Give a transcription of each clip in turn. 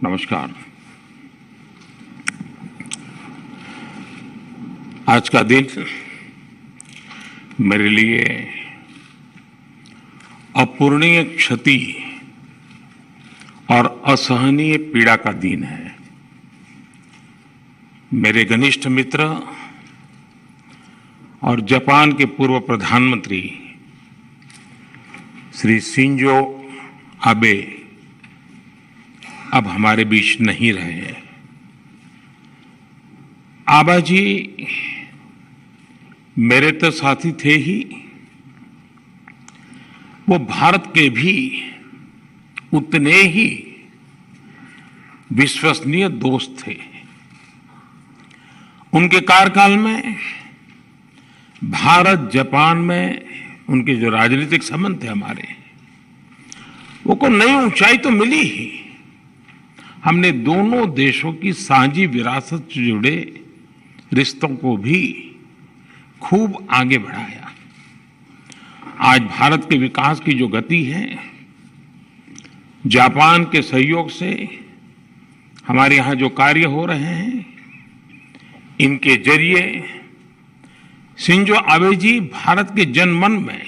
नमस्कार। आज का दिन मेरे लिए अपूरणीय क्षति और असहनीय पीड़ा का दिन है। मेरे घनिष्ठ मित्र और जापान के पूर्व प्रधानमंत्री श्री शिंजो आबे अब हमारे बीच नहीं रहे हैं। आबा जी मेरे तो साथी थे ही, वो भारत के भी उतने ही विश्वसनीय दोस्त थे। उनके कार्यकाल में भारत जापान में उनके जो राजनीतिक संबंध थे हमारे, वो को नई ऊंचाई तो मिली ही। हमने दोनों देशों की साझी विरासत से जुड़े रिश्तों को भी खूब आगे बढ़ाया। आज भारत के विकास की जो गति है, जापान के सहयोग से हमारे यहाँ जो कार्य हो रहे हैं, इनके जरिए शिंजो आबे जी भारत के जनमन में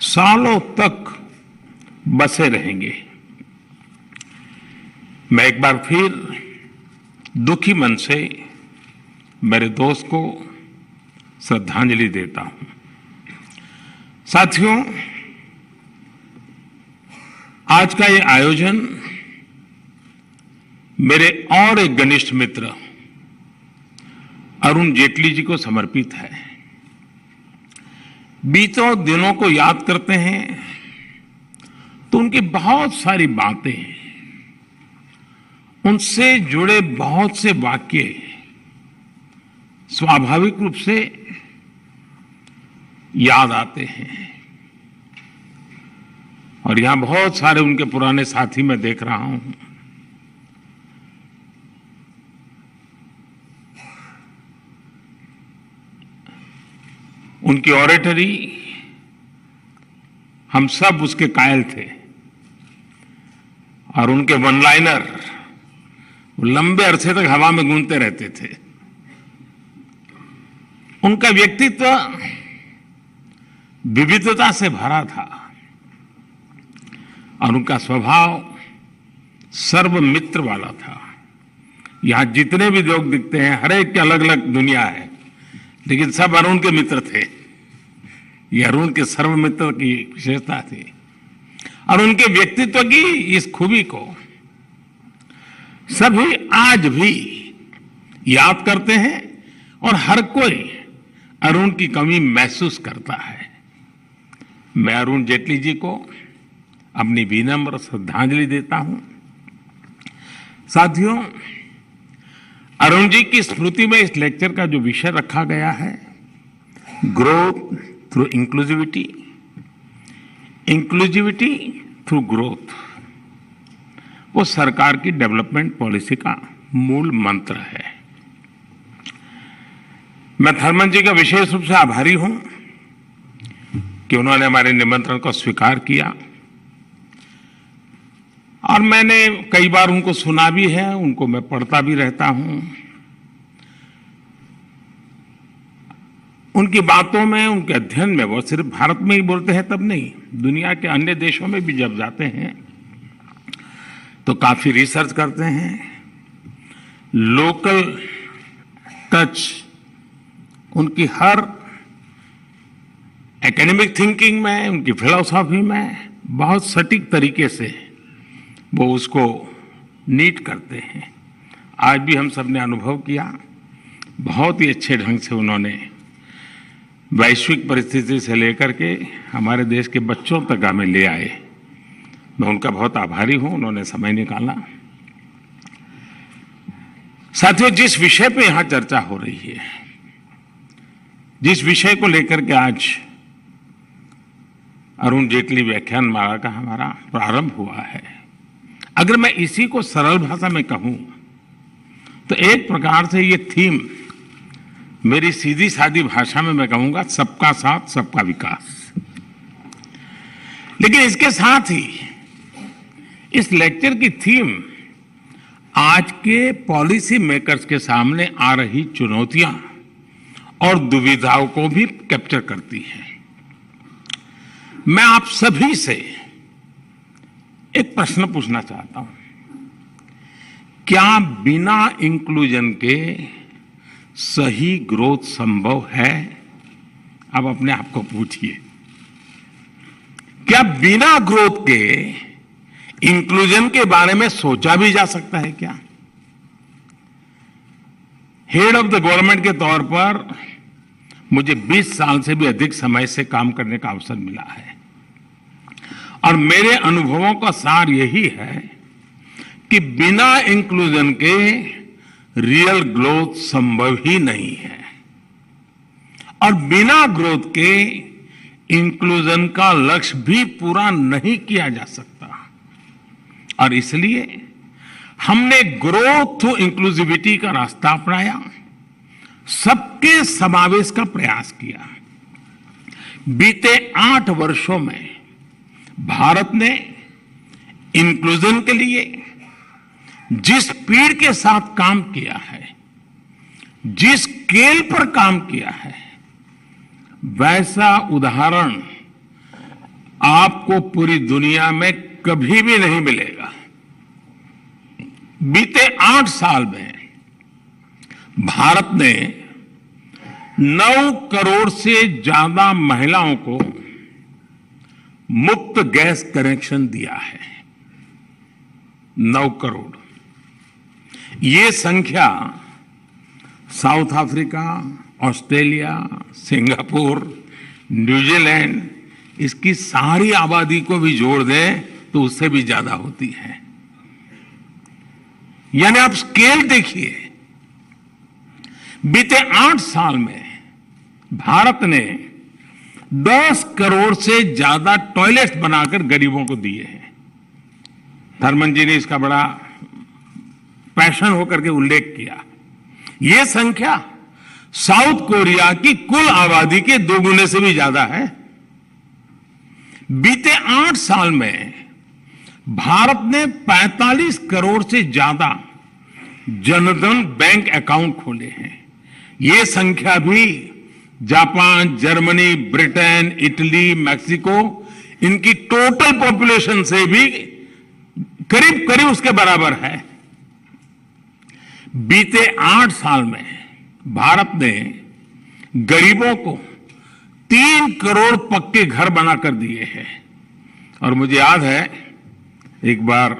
सालों तक बसे रहेंगे। मैं एक बार फिर दुखी मन से मेरे दोस्त को श्रद्धांजलि देता हूं। साथियों, आज का ये आयोजन मेरे और एक घनिष्ठ मित्र अरुण जेटली जी को समर्पित है। बीतों दिनों को याद करते हैं तो उनकी बहुत सारी बातें, उनसे जुड़े बहुत से वाक्य स्वाभाविक रूप से याद आते हैं। और यहां बहुत सारे उनके पुराने साथी मैं देख रहा हूं। उनकी ऑरेटरी हम सब उसके कायल थे, और उनके वन लाइनर लंबे अरसे तक हवा में गूंजते रहते थे। उनका व्यक्तित्व विविधता से भरा था और उनका स्वभाव सर्वमित्र वाला था। यहां जितने भी लोग दिखते हैं, हर एक की अलग अलग दुनिया है, लेकिन सब अरुण के मित्र थे। ये अरुण के सर्वमित्र की विशेषता थी। और उनके व्यक्तित्व की इस खूबी को सभी आज भी याद करते हैं और हर कोई अरुण की कमी महसूस करता है। मैं अरुण जेटली जी को अपनी विनम्र श्रद्धांजलि देता हूं। साथियों, अरुण जी की स्मृति में इस लेक्चर का जो विषय रखा गया है, growth through inclusivity, inclusivity through growth, वो सरकार की डेवलपमेंट पॉलिसी का मूल मंत्र है। मैं थर्मन जी का विशेष रूप से आभारी हूं कि उन्होंने हमारे निमंत्रण को स्वीकार किया, और मैंने कई बार उनको सुना भी है, उनको मैं पढ़ता भी रहता हूं। उनकी बातों में, उनके अध्ययन में, वो सिर्फ भारत में ही बोलते हैं तब नहीं, दुनिया के अन्य देशों में भी जब जाते हैं तो काफी रिसर्च करते हैं। लोकल टच उनकी हर एकेडमिक थिंकिंग में, उनकी फिलॉसफी में बहुत सटीक तरीके से वो उसको नीट करते हैं। आज भी हम सब ने अनुभव किया, बहुत ही अच्छे ढंग से उन्होंने वैश्विक परिस्थिति से लेकर के हमारे देश के बच्चों तक हमें ले आए। मैं उनका बहुत आभारी हूं, उन्होंने समय निकाला। साथियों, जिस विषय पे यहां चर्चा हो रही है, जिस विषय को लेकर के आज अरुण जेटली व्याख्यान माला का हमारा प्रारंभ हुआ है, अगर मैं इसी को सरल भाषा में कहूं तो एक प्रकार से ये थीम, मेरी सीधी सादी भाषा में मैं कहूंगा, सबका साथ सबका विकास। लेकिन इसके साथ ही इस लेक्चर की थीम आज के पॉलिसी मेकर्स के सामने आ रही चुनौतियां और दुविधाओं को भी कैप्चर करती है। मैं आप सभी से एक प्रश्न पूछना चाहता हूं। क्या बिना इंक्लूजन के सही ग्रोथ संभव है? आप अपने आप को पूछिए, क्या बिना ग्रोथ के इंक्लूजन के बारे में सोचा भी जा सकता है क्या? हेड ऑफ द गवर्नमेंट के तौर पर मुझे 20 साल से भी अधिक समय से काम करने का अवसर मिला है और मेरे अनुभवों का सार यही है कि बिना इंक्लूजन के रियल ग्रोथ संभव ही नहीं है और बिना ग्रोथ के इंक्लूजन का लक्ष्य भी पूरा नहीं किया जा सकता। और इसलिए हमने ग्रोथ थ्रू इंक्लूसिविटी का रास्ता अपनाया, सबके समावेश का प्रयास किया। बीते 8 वर्षों में भारत ने इंक्लूजन के लिए जिस स्पीड के साथ काम किया है, जिस स्केल पर काम किया है, वैसा उदाहरण आपको पूरी दुनिया में कभी भी नहीं मिलेगा। बीते 8 साल में भारत ने 9 करोड़ से ज्यादा महिलाओं को मुफ्त गैस कनेक्शन दिया है। 9 करोड़। ये संख्या south Africa, Australia, Singapore, New Zealand, इसकी सारी आबादी को भी जोड़ दें तो उससे भी ज्यादा होती है। यानी आप स्केल देखिए, बीते 8 साल में भारत ने 10 करोड़ से ज्यादा टॉयलेट्स बनाकर गरीबों को दिए हैं। थर्मन जी ने इसका बड़ा पैशन होकर के उल्लेख किया। यह संख्या साउथ कोरिया की कुल आबादी के 2 गुने से भी ज्यादा है। बीते 8 साल में भारत ने 45 करोड़ से ज्यादा जनधन बैंक अकाउंट खोले हैं। यह संख्या भी Japan, Germany, Britain, Italy, Mexico, इनकी टोटल पॉपुलेशन से भी करीब करीब उसके बराबर है। बीते 8 साल में भारत ने गरीबों को 3 करोड़ पक्के घर बनाकर दिए हैं। और मुझे याद है, एक बार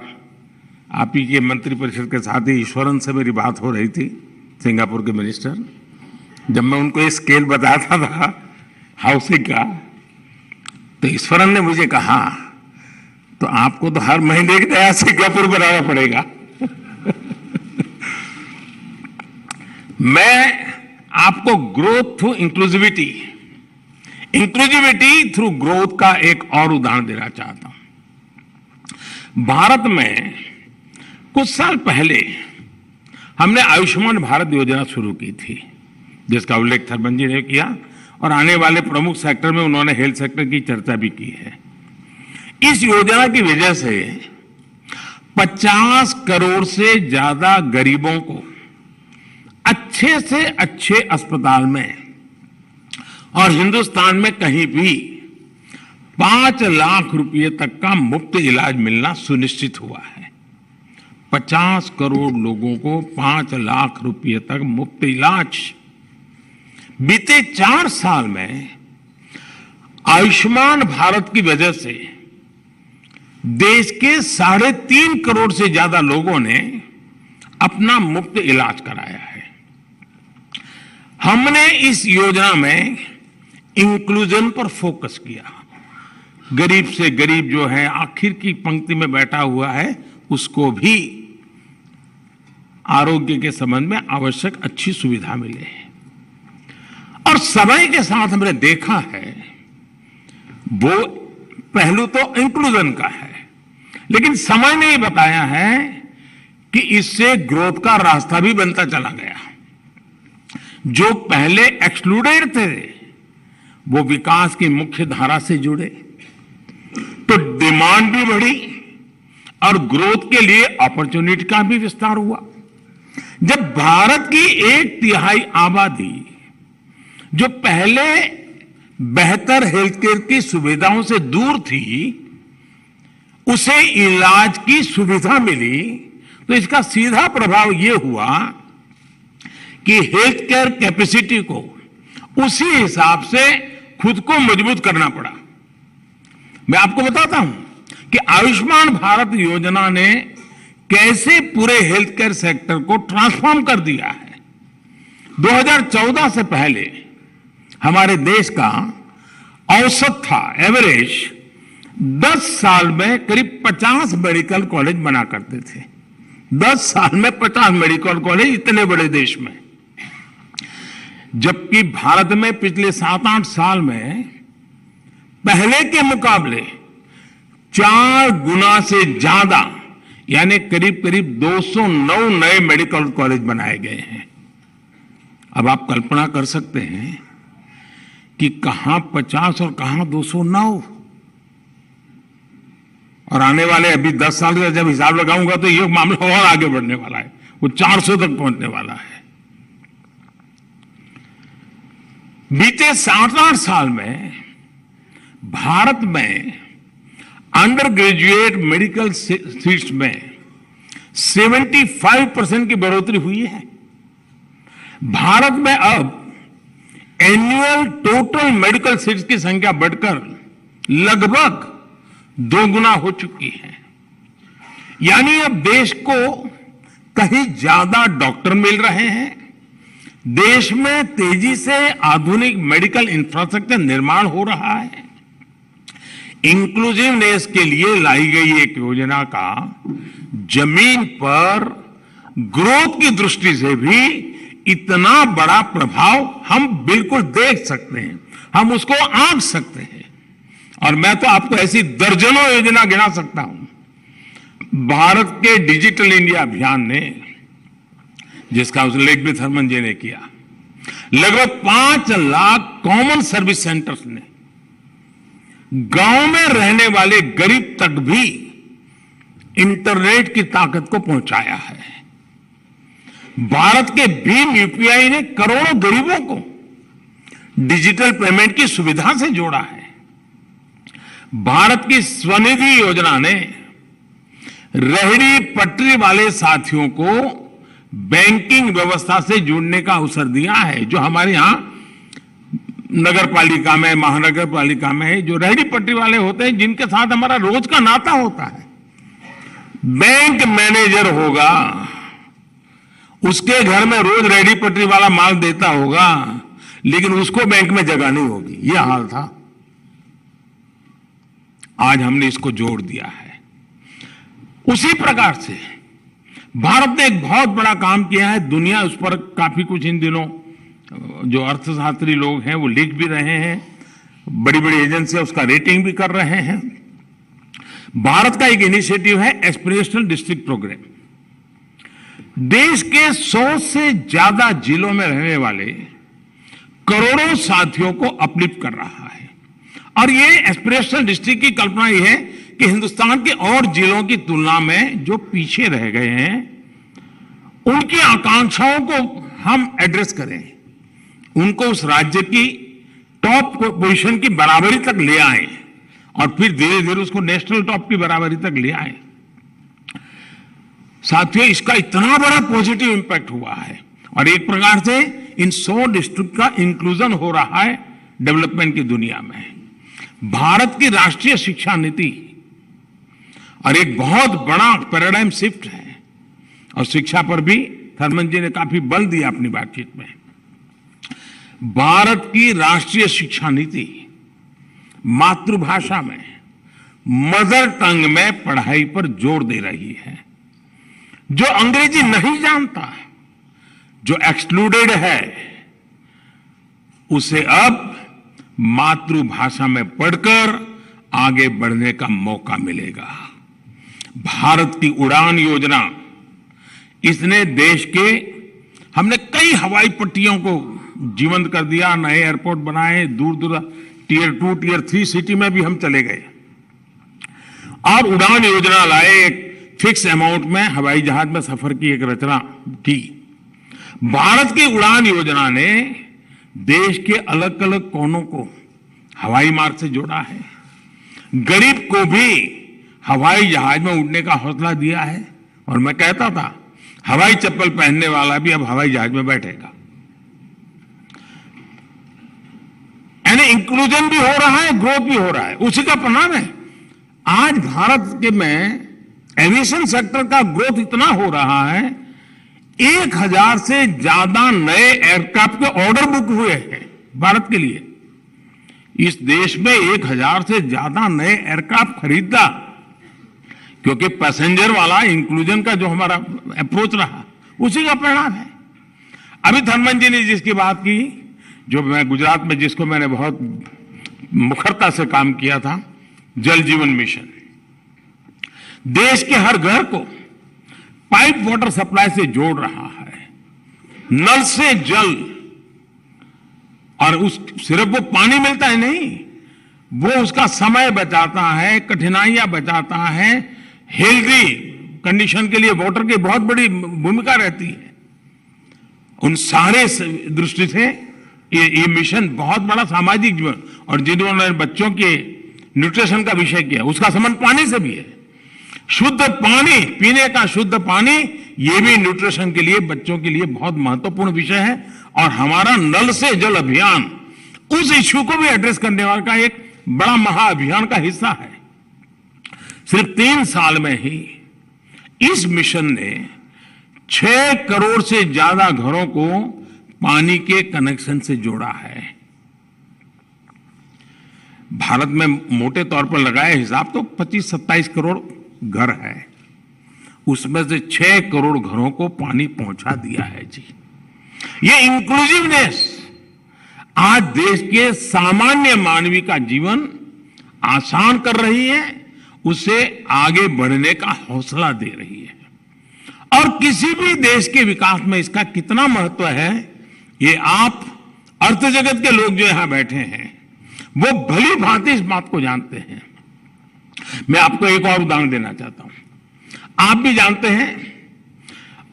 आप ही के मंत्रिपरिषद के साथ ही ईश्वरन से मेरी बात हो रही थी, सिंगापुर के मिनिस्टर। जब मैं उनको ये स्केल बताता था हाउसिंग का, तो ईश्वरन ने मुझे कहा, तो आपको तो हर महीने एक नया सिंगापुर बनाना पड़ेगा। मैं आपको growth through inclusivity, inclusivity through growth का एक और उदाहरण देना चाहता हूं। भारत में कुछ साल पहले हमने आयुष्मान भारत योजना शुरू की थी, जिसका उल्लेख थर्मन जी ने किया और आने वाले प्रमुख सेक्टर में उन्होंने हेल्थ सेक्टर की चर्चा भी की है। इस योजना की वजह से 50 करोड़ से ज्यादा गरीबों को अच्छे से अच्छे अस्पताल में और हिंदुस्तान में कहीं भी 5 लाख रुपए तक का मुफ्त इलाज मिलना सुनिश्चित हुआ है। 50 करोड़ लोगों को 5 लाख रुपए तक मुफ्त इलाज। बीते 4 साल में आयुष्मान भारत की वजह से देश के 3.5 करोड़ से ज्यादा लोगों ने अपना मुफ्त इलाज कराया है। हमने इस योजना में इंक्लूजन पर फोकस किया। गरीब से गरीब जो है, आखिर की पंक्ति में बैठा हुआ है, उसको भी आरोग्य के संबंध में आवश्यक अच्छी सुविधा मिले। और समय के साथ हमने देखा है, वो पहलू तो इंक्लूजन का है, लेकिन समय ने ये बताया है कि इससे ग्रोथ का रास्ता भी बनता चला गया। जो पहले एक्सक्लूडेड थे वो विकास की मुख्य धारा से जुड़े, तो डिमांड भी बढ़ी और ग्रोथ के लिए अपॉर्चुनिटी का भी विस्तार हुआ। जब भारत की 1/3 आबादी जो पहले बेहतर हेल्थ केयर की सुविधाओं से दूर थी, उसे इलाज की सुविधा मिली, तो इसका सीधा प्रभाव यह हुआ कि हेल्थ केयर कैपेसिटी को उसी हिसाब से खुद को मजबूत करना पड़ा। मैं आपको बताता हूं कि आयुष्मान भारत योजना ने कैसे पूरे हेल्थ केयर सेक्टर को ट्रांसफॉर्म कर दिया है। 2014 से पहले हमारे देश का औसत था, एवरेज 10 साल में करीब 50 मेडिकल कॉलेज बना करते थे। 10 साल में 50 मेडिकल कॉलेज, इतने बड़े देश में। जबकि भारत में पिछले 7-8 साल में पहले के मुकाबले 4 गुना से ज्यादा, यानी करीब करीब 209 नए मेडिकल कॉलेज बनाए गए हैं। अब आप कल्पना कर सकते हैं कि कहां 50 और कहां 209, और आने वाले अभी 10 साल का जब हिसाब लगाऊंगा तो ये मामला और आगे बढ़ने वाला है, वो 400 तक पहुंचने वाला है। बीते 7-8 साल में भारत में अंडर ग्रेजुएट मेडिकल सीट्स में 75% की बढ़ोतरी हुई है। भारत में अब एनुअल टोटल मेडिकल सीट्स की संख्या बढ़कर लगभग 2 गुना हो चुकी है। यानी अब देश को कहीं ज्यादा डॉक्टर मिल रहे हैं, देश में तेजी से आधुनिक मेडिकल इंफ्रास्ट्रक्चर निर्माण हो रहा है। इंक्लूसिवनेस के लिए लाई गई एक योजना का जमीन पर ग्रोथ की दृष्टि से भी इतना बड़ा प्रभाव हम बिल्कुल देख सकते हैं, हम उसको आंक सकते हैं। और मैं तो आपको ऐसी दर्जनों योजना गिना सकता हूं। भारत के डिजिटल इंडिया अभियान ने, जिसका उल्लेख भी थर्मन जी ने किया, लगभग 5 लाख कॉमन सर्विस सेंटर्स ने गांव में रहने वाले गरीब तक भी इंटरनेट की ताकत को पहुंचाया है। भारत के भीम यूपीआई ने करोड़ों गरीबों को डिजिटल पेमेंट की सुविधा से जोड़ा है। भारत की स्वनिधि योजना ने रेहड़ी पटरी वाले साथियों को बैंकिंग व्यवस्था से जुड़ने का अवसर दिया है। जो हमारे यहां नगर पालिका में, महानगर पालिका में जो रेहड़ी पटरी वाले होते हैं, जिनके साथ हमारा रोज का नाता होता है, बैंक मैनेजर होगा, उसके घर में रोज रेहड़ी पटरी वाला माल देता होगा, लेकिन उसको बैंक में जगह नहीं होगी। यह हाल था। आज हमने इसको जोड़ दिया है। उसी प्रकार से भारत ने एक बहुत बड़ा काम किया है। दुनिया उस पर काफी कुछ इन दिनों जो अर्थशास्त्री लोग हैं वो लिख भी रहे हैं, बड़ी बड़ी एजेंसियां उसका रेटिंग भी कर रहे हैं। भारत का एक इनिशिएटिव है एस्पिरेशनल डिस्ट्रिक्ट प्रोग्राम। देश के 100 से ज्यादा जिलों में रहने वाले करोड़ों साथियों को अपलिफ्ट कर रहा है। और ये एस्पिरेशनल डिस्ट्रिक्ट की कल्पना ये है कि हिंदुस्तान के और जिलों की तुलना में जो पीछे रह गए हैं, उनकी आकांक्षाओं को हम एड्रेस करें, उनको उस राज्य की टॉप पोजीशन की बराबरी तक ले आए और फिर धीरे धीरे उसको नेशनल टॉप की बराबरी तक ले आए। साथियों, इसका इतना बड़ा पॉजिटिव इंपैक्ट हुआ है और एक प्रकार से इन 100 डिस्ट्रिक्ट का इंक्लूजन हो रहा है डेवलपमेंट की दुनिया में। भारत की राष्ट्रीय शिक्षा नीति और एक बहुत बड़ा पैराडाइम शिफ्ट है, और शिक्षा पर भी थर्मन जी ने काफी बल दिया अपनी बातचीत में। भारत की राष्ट्रीय शिक्षा नीति मातृभाषा में, मदर टंग में पढ़ाई पर जोर दे रही है। जो अंग्रेजी नहीं जानता, जो एक्सक्लूडेड है, उसे अब मातृभाषा में पढ़कर आगे बढ़ने का मौका मिलेगा। भारत की उड़ान योजना, इसने देश के, हमने कई हवाई पट्टियों को जीवंत कर दिया, नए एयरपोर्ट बनाए, दूर दूर टियर 2, टियर 3 सिटी में भी हम चले गए और उड़ान योजना लाए। एक फिक्स अमाउंट में हवाई जहाज में सफर की एक रचना की। भारत की उड़ान योजना ने देश के अलग अलग कोनों को हवाई मार्ग से जोड़ा है। गरीब को भी हवाई जहाज में उड़ने का हौसला दिया है। और मैं कहता था हवाई चप्पल पहनने वाला भी अब हवाई जहाज में बैठेगा। यानी इंक्लूजन भी हो रहा है, ग्रोथ भी हो रहा है। उसी का परिणाम है आज भारत के में एविएशन सेक्टर का ग्रोथ इतना हो रहा है, 1000 से ज्यादा नए एयरक्राफ्ट के ऑर्डर बुक हुए हैं भारत के लिए। इस देश में 1000 से ज्यादा नए एयरक्राफ्ट खरीदा, क्योंकि पैसेंजर वाला इंक्लूजन का जो हमारा अप्रोच रहा, उसी का परिणाम है। अभी धर्मेंद्र जी ने जिसकी बात की, जो मैं गुजरात में जिसको मैंने बहुत मुखरता से काम किया था, जल जीवन मिशन, देश के हर घर को पाइप वाटर सप्लाई से जोड़ रहा है, नल से जल। और उस सिर्फ वो पानी मिलता है नहीं, वो उसका समय बचाता है, कठिनाइयां बचाता है, हेल्दी कंडीशन के लिए वाटर की बहुत बड़ी भूमिका रहती है। उन सारे दृष्टि से ये मिशन बहुत बड़ा सामाजिक जीवन, और जिन्होंने बच्चों के न्यूट्रिशन का विषय किया, उसका संबंध पानी से भी है। शुद्ध पानी, पीने का शुद्ध पानी, ये भी न्यूट्रिशन के लिए, बच्चों के लिए बहुत महत्वपूर्ण विषय है। और हमारा नल से जल अभियान उस इश्यू को भी एड्रेस करने वाला का एक बड़ा महाअभियान का हिस्सा है। सिर्फ 3 साल में ही इस मिशन ने 6 करोड़ से ज्यादा घरों को पानी के कनेक्शन से जोड़ा है। भारत में मोटे तौर पर लगाया हिसाब तो 25-27 करोड़ घर है, उसमें से 6 करोड़ घरों को पानी पहुंचा दिया है जी। ये इंक्लूसिवनेस आज देश के सामान्य मानवी का जीवन आसान कर रही है, उसे आगे बढ़ने का हौसला दे रही है। और किसी भी देश के विकास में इसका कितना महत्व है, ये आप अर्थ जगत के लोग जो यहां बैठे हैं वो भली भांति इस बात को जानते हैं। मैं आपको एक और उदाहरण देना चाहता हूं। आप भी जानते हैं,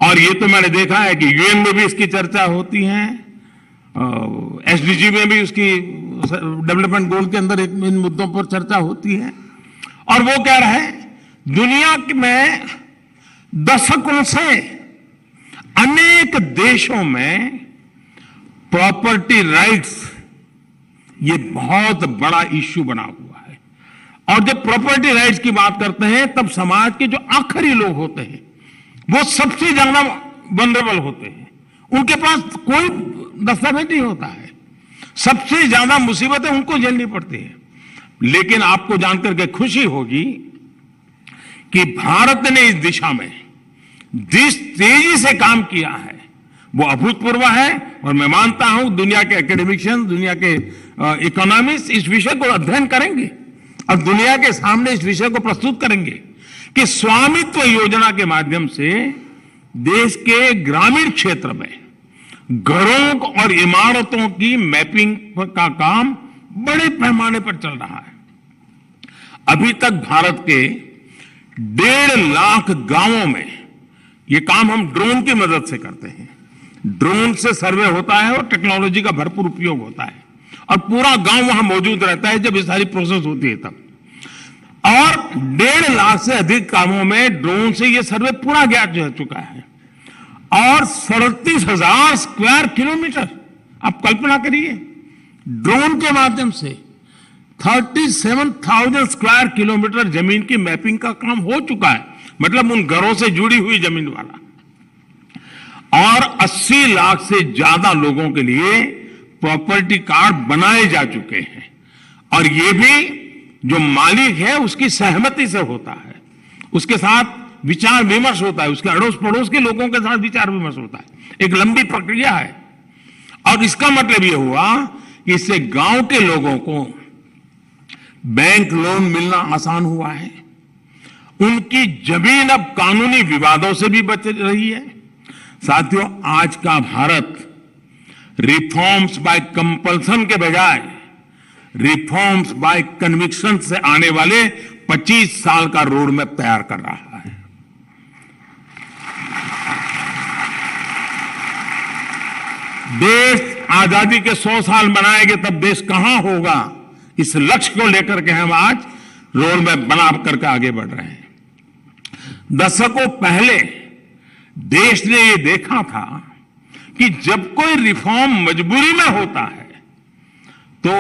और ये तो मैंने देखा है कि यूएन में भी इसकी चर्चा होती है, एसडीजी में भी उसकी डेवलपमेंट गोल के अंदर इन मुद्दों पर चर्चा होती है। और वो कह रहा है दुनिया में दशकों से अनेक देशों में प्रॉपर्टी राइट्स ये बहुत बड़ा इश्यू बना हुआ है। और जब प्रॉपर्टी राइट्स की बात करते हैं तब समाज के जो आखिरी लोग होते हैं वो सबसे ज्यादा वल्नरेबल होते हैं, उनके पास कोई दस्तावेज नहीं होता है, सबसे ज्यादा मुसीबतें उनको झेलनी पड़ती है। लेकिन आपको जानकर के खुशी होगी कि भारत ने इस दिशा में जिस तेजी से काम किया है वो अभूतपूर्व है। और मैं मानता हूं दुनिया के एकेडमिशियन, दुनिया के इकोनॉमिस्ट इस विषय को अध्ययन करेंगे और दुनिया के सामने इस विषय को प्रस्तुत करेंगे कि स्वामित्व योजना के माध्यम से देश के ग्रामीण क्षेत्र में घरों और इमारतों की मैपिंग का काम बड़े पैमाने पर चल रहा है। अभी तक भारत के 1.5 लाख गांवों में ये काम हम ड्रोन की मदद से करते हैं। ड्रोन से सर्वे होता है और टेक्नोलॉजी का भरपूर उपयोग होता है और पूरा गांव वहां मौजूद रहता है जब ये सारी प्रोसेस होती है तब। और 1.5 लाख से अधिक कामों में ड्रोन से ये सर्वे पूरा किया जा चुका है। और 37,000 स्क्वायर किलोमीटर, आप कल्पना करिए, ड्रोन के माध्यम से 37,000 स्क्वायर किलोमीटर जमीन की मैपिंग का काम हो चुका है, मतलब उन घरों से जुड़ी हुई जमीन वाला। और 80 लाख से ज्यादा लोगों के लिए प्रॉपर्टी कार्ड बनाए जा चुके हैं। और ये भी जो मालिक है उसकी सहमति से होता है, उसके साथ विचार विमर्श होता है, उसके अड़ोस पड़ोस के लोगों के साथ विचार विमर्श होता है। एक लंबी प्रक्रिया है। और इसका मतलब यह हुआ कि इससे गांव के लोगों को बैंक लोन मिलना आसान हुआ है, उनकी जमीन अब कानूनी विवादों से भी बच रही है। साथियों, आज का भारत रिफॉर्म्स बाय कंपल्सन के बजाय रिफॉर्म्स बाय कन्विक्शन से आने वाले 25 साल का रोड मैप तैयार कर रहा है। देश आजादी के 100 साल मनाएंगे तब देश कहां होगा, इस लक्ष्य को लेकर के हम आज रोड मैप बना करके आगे बढ़ रहे हैं। दशकों पहले देश ने ये देखा था कि जब कोई रिफॉर्म मजबूरी में होता है तो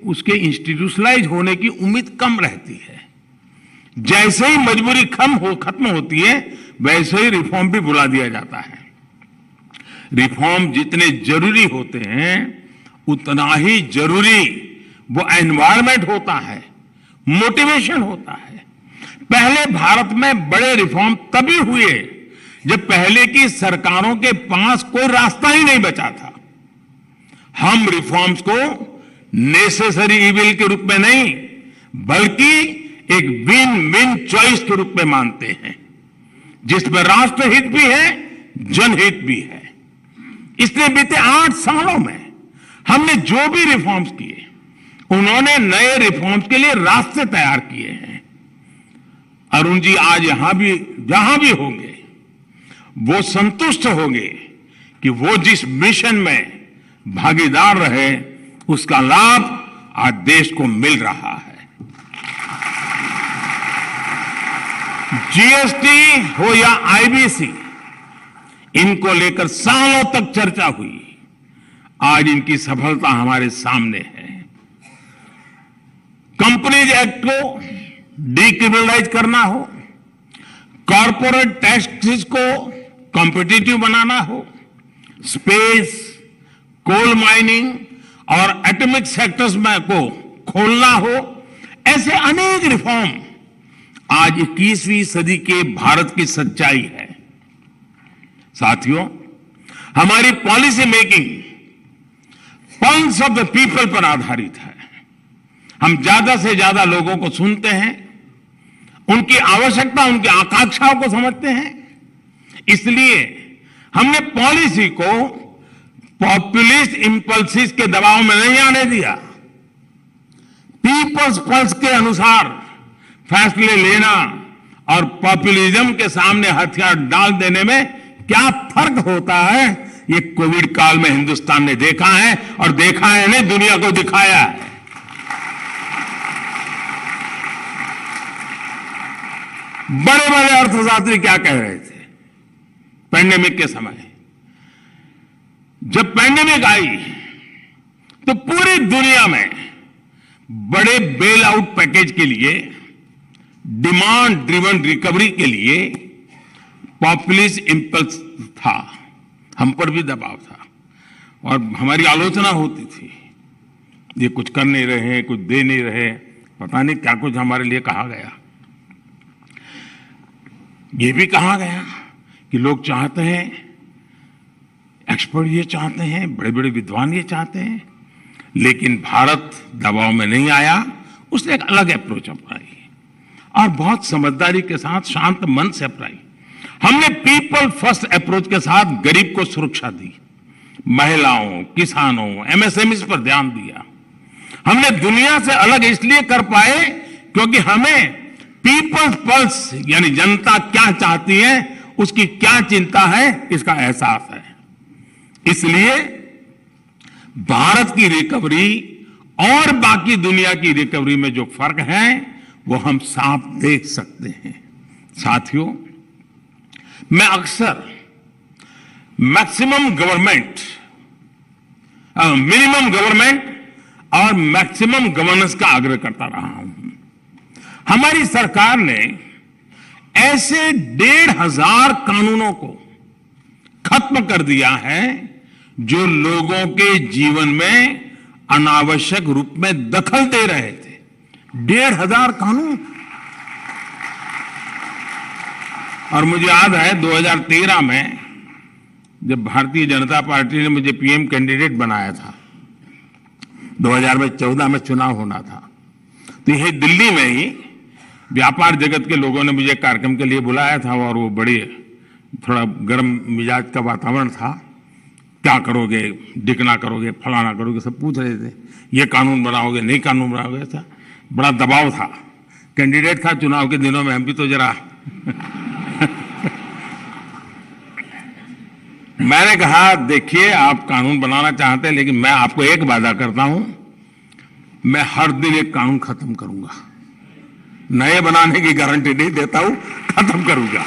उसके इंस्टीट्यूशनलाइज होने की उम्मीद कम रहती है। जैसे ही मजबूरी खत्म होती है वैसे ही रिफॉर्म भी बुला दिया जाता है। रिफॉर्म जितने जरूरी होते हैं उतना ही जरूरी वो एनवायरनमेंट होता है, मोटिवेशन होता है। पहले भारत में बड़े रिफॉर्म तभी हुए जब पहले की सरकारों के पास कोई रास्ता ही नहीं बचा था। हम रिफॉर्म्स को नेसेसरी इविल के रूप में नहीं बल्कि एक विन विन चॉइस के रूप में मानते हैं, जिसमें राष्ट्रहित भी है, जनहित भी है। इसलिए बीते 8 सालों में हमने जो भी रिफॉर्म्स किए उन्होंने नए रिफॉर्म्स के लिए रास्ते तैयार किए हैं। अरुण जी आज जहां भी होंगे वो संतुष्ट होंगे कि वो जिस मिशन में भागीदार रहे उसका लाभ आज देश को मिल रहा है। जीएसटी हो या आईबीसी, इनको लेकर सालों तक चर्चा हुई। आज इनकी सफलता हमारे सामने है। कंपनीज एक्ट को डीक्रिमिनलाइज करना हो, कॉर्पोरेट टैक्सेस को कॉम्पिटिटिव बनाना हो, स्पेस, कोल माइनिंग और एटॉमिक सेक्टर्स में को खोलना हो, ऐसे अनेक रिफॉर्म आज 21वीं सदी के भारत की सच्चाई है। साथियों, हमारी policy making pulse of the people पर आधारित है। हम ज्यादा से ज्यादा लोगों को सुनते हैं, उनकी आवश्यकता, उनकी आकांक्षाओं को समझते हैं। इसलिए हमने पॉलिसी को पॉपुलिस्ट इंपल्सिस के दबाव में नहीं आने दिया। पीपल्स पल्स के अनुसार फैसले लेना और पॉपुलिज्म के सामने हथियार डाल देने में क्या फर्क होता है, ये कोविड काल में हिंदुस्तान ने देखा है, और देखा है नहीं, दुनिया को दिखाया है। बड़े बड़े अर्थशास्त्री क्या कह रहे थे पैंडेमिक के समय? जब पैंडेमिक आई तो पूरी दुनिया में बड़े बेल आउट पैकेज के लिए, डिमांड ड्रिवन रिकवरी के लिए पॉपुलिस्ट इंपल्स था, हम पर भी दबाव था और हमारी आलोचना होती थी। ये कुछ कर नहीं रहे, कुछ दे नहीं रहे, पता नहीं क्या कुछ हमारे लिए कहा गया। ये भी कहा गया कि लोग चाहते हैं, एक्सपर्ट ये चाहते हैं, बड़े बड़े विद्वान ये चाहते हैं, लेकिन भारत दबाव में नहीं आया। उसने एक अलग अप्रोच अपनाई और बहुत समझदारी के साथ, शांत मन से अपनाई। हमने पीपल फर्स्ट अप्रोच के साथ गरीब को सुरक्षा दी, महिलाओं, किसानों, एमएसएमई पर ध्यान दिया। हमने दुनिया से अलग इसलिए कर पाए क्योंकि हमें पीपल्स पल्स यानी जनता क्या चाहती है, उसकी क्या चिंता है, इसका एहसास है। इसलिए भारत की रिकवरी और बाकी दुनिया की रिकवरी में जो फर्क है वो हम साफ देख सकते हैं। साथियों, मैं अक्सर मैक्सिमम गवर्नमेंट, मिनिमम गवर्नमेंट और मैक्सिमम गवर्नेंस का आग्रह करता रहा हूं। हमारी सरकार ने ऐसे 1,500 कानूनों को खत्म कर दिया है जो लोगों के जीवन में अनावश्यक रूप में दखल दे रहे थे। 1,500 कानून। और मुझे याद है 2013 में जब भारतीय जनता पार्टी ने मुझे पीएम कैंडिडेट बनाया था, 2014 में चुनाव होना था, तो यही दिल्ली में ही व्यापार जगत के लोगों ने मुझे कार्यक्रम के लिए बुलाया था और वो बड़ी थोड़ा गर्म मिजाज का वातावरण था। क्या करोगे, डिकना करोगे, फलाना करोगे, सब पूछ रहे थे। ये कानून बनाओगे, नहीं कानून बनाओगे, ऐसा बड़ा दबाव था। कैंडिडेट था चुनाव के दिनों में, हम भी तो जरा मैंने कहा देखिए आप कानून बनाना चाहते हैं, लेकिन मैं आपको एक वादा करता हूं, मैं हर दिन एक कानून खत्म करूंगा। नए बनाने की गारंटी नहीं देता हूं, खत्म करूंगा।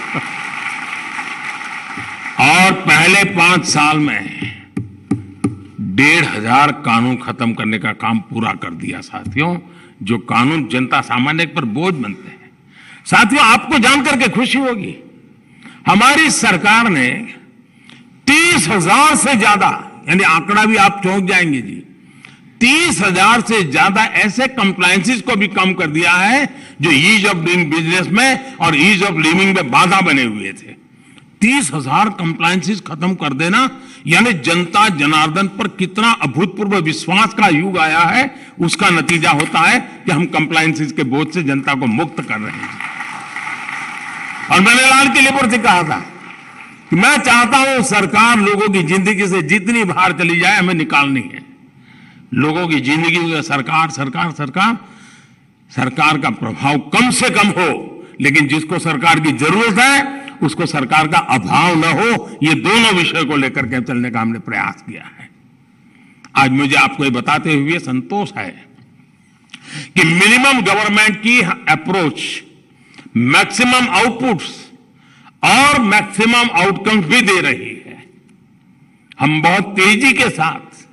और पहले 5 साल में 1,500 कानून खत्म करने का काम पूरा कर दिया साथियों। जो कानून जनता सामान्य पर बोझ बनते हैं। साथियों, आपको जानकर के खुशी होगी, हमारी सरकार ने 30,000 से ज्यादा, यानी आंकड़ा भी आप चौंक जाएंगे जी, 30,000 से ज्यादा ऐसे कंप्लायंसेस को भी कम कर दिया है जो ईज ऑफ डूइंग बिजनेस में और ईज ऑफ लिविंग में बाधा बने हुए थे। 30,000 कंप्लायंसेस खत्म कर देना, यानी जनता जनार्दन पर कितना अभूतपूर्व विश्वास का युग आया है, उसका नतीजा होता है कि हम कंप्लायंसेस के बोझ से जनता को मुक्त कर रहे हैं। और मैंने लाल किले पर से कहा था कि मैं चाहता हूं सरकार लोगों की जिंदगी से जितनी बाहर चली जाए हमें निकालनी है। लोगों की जिंदगी में सरकार सरकार सरकार सरकार का प्रभाव कम से कम हो, लेकिन जिसको सरकार की जरूरत है उसको सरकार का अभाव न हो, ये दोनों विषय को लेकर के चलने का हमने प्रयास किया है। आज मुझे आपको ये बताते हुए संतोष है कि मिनिमम गवर्नमेंट की अप्रोच मैक्सिमम आउटपुट्स और मैक्सिमम आउटकम्स भी दे रही है। हम बहुत तेजी के साथ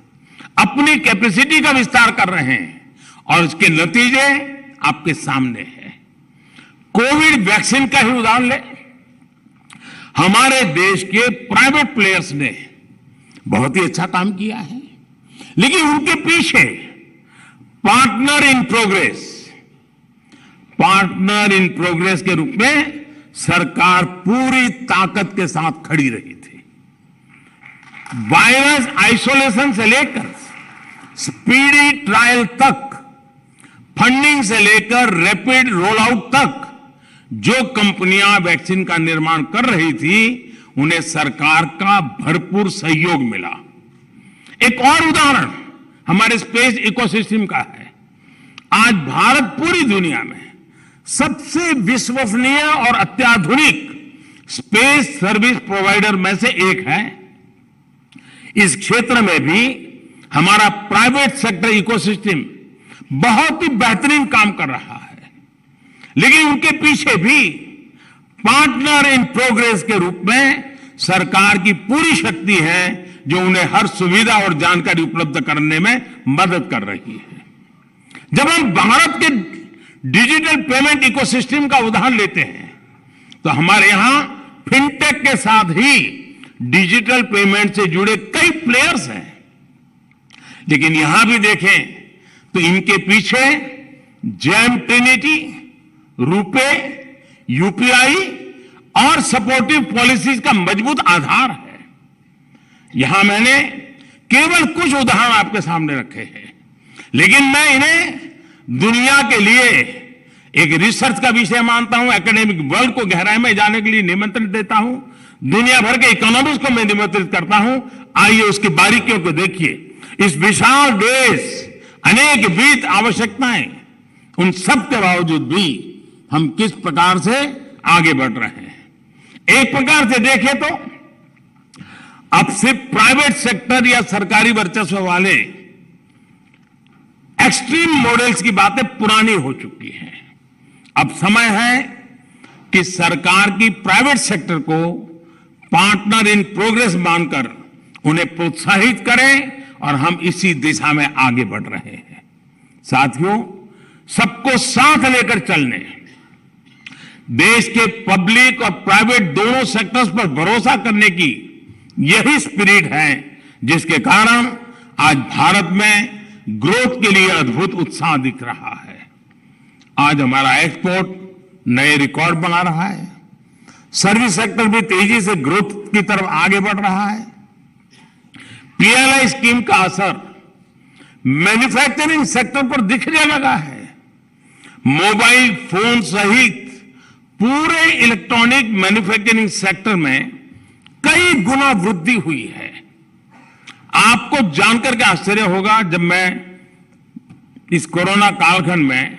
अपनी कैपेसिटी का विस्तार कर रहे हैं और इसके नतीजे आपके सामने हैं। कोविड वैक्सीन का ही उदाहरण लें, हमारे देश के प्राइवेट प्लेयर्स ने बहुत ही अच्छा काम किया है, लेकिन उनके पीछे पार्टनर इन प्रोग्रेस के रूप में सरकार पूरी ताकत के साथ खड़ी रही थी। वायरस आइसोलेशन से लेकर स्पीडी ट्रायल तक, फंडिंग से लेकर रैपिड रोल आउट तक जो कंपनियां वैक्सीन का निर्माण कर रही थी, उन्हें सरकार का भरपूर सहयोग मिला। एक और उदाहरण हमारे स्पेस इकोसिस्टम का है। आज भारत पूरी दुनिया में सबसे विश्वसनीय और अत्याधुनिक स्पेस सर्विस प्रोवाइडर में से एक है। इस क्षेत्र में भी हमारा प्राइवेट सेक्टर इकोसिस्टम बहुत ही बेहतरीन काम कर रहा है, लेकिन उनके पीछे भी पार्टनर इन प्रोग्रेस के रूप में सरकार की पूरी शक्ति है, जो उन्हें हर सुविधा और जानकारी उपलब्ध करने में मदद कर रही है। जब हम भारत के डिजिटल पेमेंट इकोसिस्टम का उदाहरण लेते हैं, तो हमारे यहां फिनटेक के साथ ही डिजिटल पेमेंट से जुड़े कई प्लेयर्स हैं। लेकिन यहां भी देखें तो इनके पीछे जेम ट्रिनिटी, रुपे, यूपीआई और सपोर्टिव पॉलिसीज का मजबूत आधार है। यहां मैंने केवल कुछ उदाहरण आपके सामने रखे हैं, लेकिन मैं इन्हें दुनिया के लिए एक रिसर्च का विषय मानता हूं। एकेडमिक वर्ल्ड को गहराई में जाने के लिए निमंत्रण देता हूं। दुनिया भर के इकोनॉमिस्ट को मैं निमंत्रित करता हूं। आइए उसकी बारीकियों को देखिए। इस विशाल देश, अनेक वित्त आवश्यकताएं, उन सब के बावजूद भी हम किस प्रकार से आगे बढ़ रहे हैं। एक प्रकार से देखें तो अब सिर्फ प्राइवेट सेक्टर या सरकारी वर्चस्व वाले एक्सट्रीम मॉडल्स की बातें पुरानी हो चुकी हैं। अब समय है कि सरकार की प्राइवेट सेक्टर को पार्टनर इन प्रोग्रेस मानकर उन्हें प्रोत्साहित करें, और हम इसी दिशा में आगे बढ़ रहे हैं। साथियों, सबको साथ लेकर चलने, देश के पब्लिक और प्राइवेट दोनों सेक्टर्स पर भरोसा करने की यही स्पिरिट है, जिसके कारण आज भारत में ग्रोथ के लिए अद्भुत उत्साह दिख रहा है। आज हमारा एक्सपोर्ट नए रिकॉर्ड बना रहा है। सर्विस सेक्टर भी तेजी से ग्रोथ की तरफ आगे बढ़ रहा है। पीएलआई स्कीम का असर मैन्युफैक्चरिंग सेक्टर पर दिखने लगा है। मोबाइल फोन सहित पूरे इलेक्ट्रॉनिक मैन्युफैक्चरिंग सेक्टर में कई गुना वृद्धि हुई है। आपको जानकर के आश्चर्य होगा, जब मैं इस कोरोना कालखंड में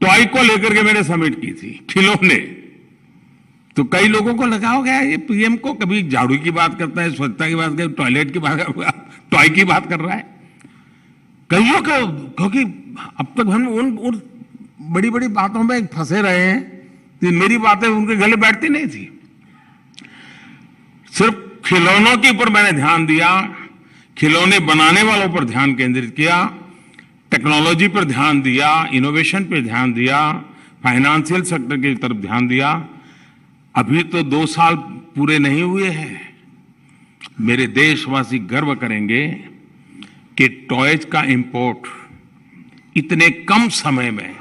टॉय को लेकर के मैंने समिट की थी, खिलौने, तो कई लोगों को लगा होगा ये पीएम को कभी झाड़ू की बात करता है, स्वच्छता की बात करता है, टॉयलेट की बात, टॉय की बात कर रहा है। कईयों को, क्योंकि अब तक हम उन बड़ी बड़ी बातों में फंसे रहे हैं तो मेरी बातें उनके गले बैठती नहीं थी। सिर्फ खिलौनों के ऊपर मैंने ध्यान दिया, खिलौने बनाने वालों पर ध्यान केंद्रित किया, टेक्नोलॉजी पर ध्यान दिया, इनोवेशन पर ध्यान दिया, फाइनेंशियल सेक्टर की तरफ ध्यान दिया। अभी तो 2 साल पूरे नहीं हुए हैं। मेरे देशवासी गर्व करेंगे कि टॉयज का इंपोर्ट इतने कम समय में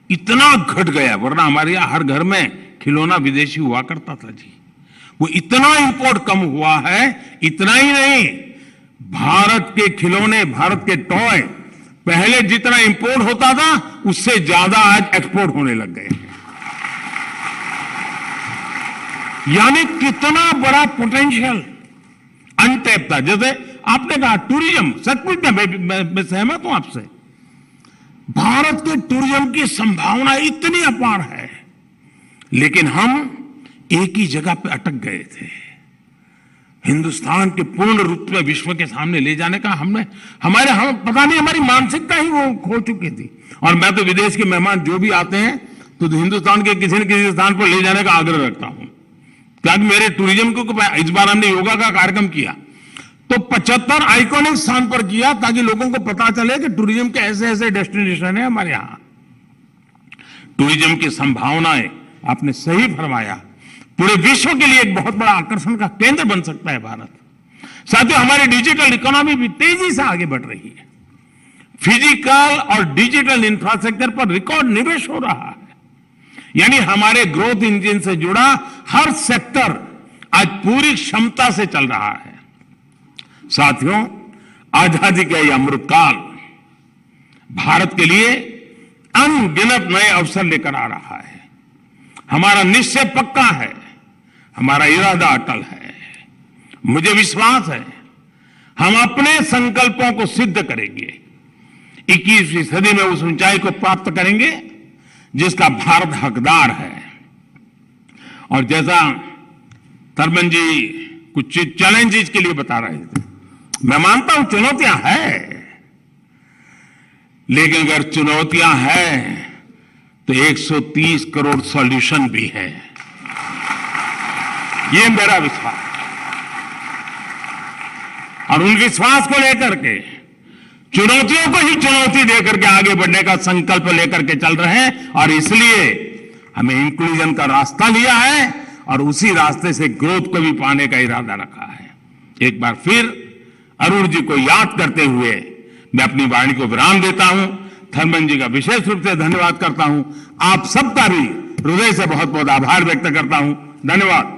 इतना घट गया, वरना हमारे यहां हर घर में खिलौना विदेशी हुआ करता था जी। वो इतना इंपोर्ट कम हुआ है। इतना ही नहीं, भारत के खिलौने, भारत के टॉय पहले जितना इंपोर्ट होता था उससे ज्यादा आज एक्सपोर्ट होने लग गए हैं। यानी कितना बड़ा पोटेंशियल अनटैप था। जैसे आपने कहा टूरिज्म, सचमुच मैं सहमत हूं आपसे। भारत के टूरिज्म की संभावना इतनी अपार है, लेकिन हम एक ही जगह पे अटक गए थे। हिंदुस्तान के पूर्ण रूप में विश्व के सामने ले जाने का हम पता नहीं, हमारी मानसिकता ही वो खो चुकी थी। और मैं तो विदेश के मेहमान जो भी आते हैं तो हिंदुस्तान के किसी न किसी स्थान पर ले जाने का आग्रह रखता हूं। क्या मेरे टूरिज्म को, इस बार हमने योगा का कार्यक्रम किया तो 75 आइकॉनिक स्थान पर किया ताकि लोगों को पता चले कि टूरिज्म के ऐसे ऐसे डेस्टिनेशन है हमारे यहां। टूरिज्म की संभावनाएं, आपने सही फरमाया, पूरे विश्व के लिए एक बहुत बड़ा आकर्षण का केंद्र बन सकता है भारत। साथियों, हमारी डिजिटल इकोनॉमी भी तेजी से आगे बढ़ रही है। फिजिकल और डिजिटल इंफ्रास्ट्रक्चर पर रिकॉर्ड निवेश हो रहा है। यानी हमारे ग्रोथ इंजन से जुड़ा हर सेक्टर आज पूरी क्षमता से चल रहा है। साथियों, आजादी का यह अमृतकाल भारत के लिए अनगिनत नए अवसर लेकर आ रहा है। हमारा निश्चय पक्का है, हमारा इरादा अटल है। मुझे विश्वास है हम अपने संकल्पों को सिद्ध करेंगे। 21वीं सदी में उस ऊंचाई को प्राप्त करेंगे जिसका भारत हकदार है। और जैसा थर्मन जी कुछ चैलेंजेस के लिए बता रहे थे, मैं मानता हूं चुनौतियां हैं, लेकिन अगर चुनौतियां हैं तो 130 करोड़ सॉल्यूशन भी है। ये मेरा विश्वास, और उन विश्वास को लेकर के चुनौतियों को ही चुनौती देकर के आगे बढ़ने का संकल्प लेकर के चल रहे हैं। और इसलिए हमें इंक्लूजन का रास्ता लिया है और उसी रास्ते से ग्रोथ को भी पाने का इरादा रखा है। एक बार फिर अरुण जी को याद करते हुए मैं अपनी वाणी को विराम देता हूं। थर्मन जी का विशेष रूप से धन्यवाद करता हूं। आप सबका भी हृदय से बहुत बहुत आभार व्यक्त करता हूं। धन्यवाद।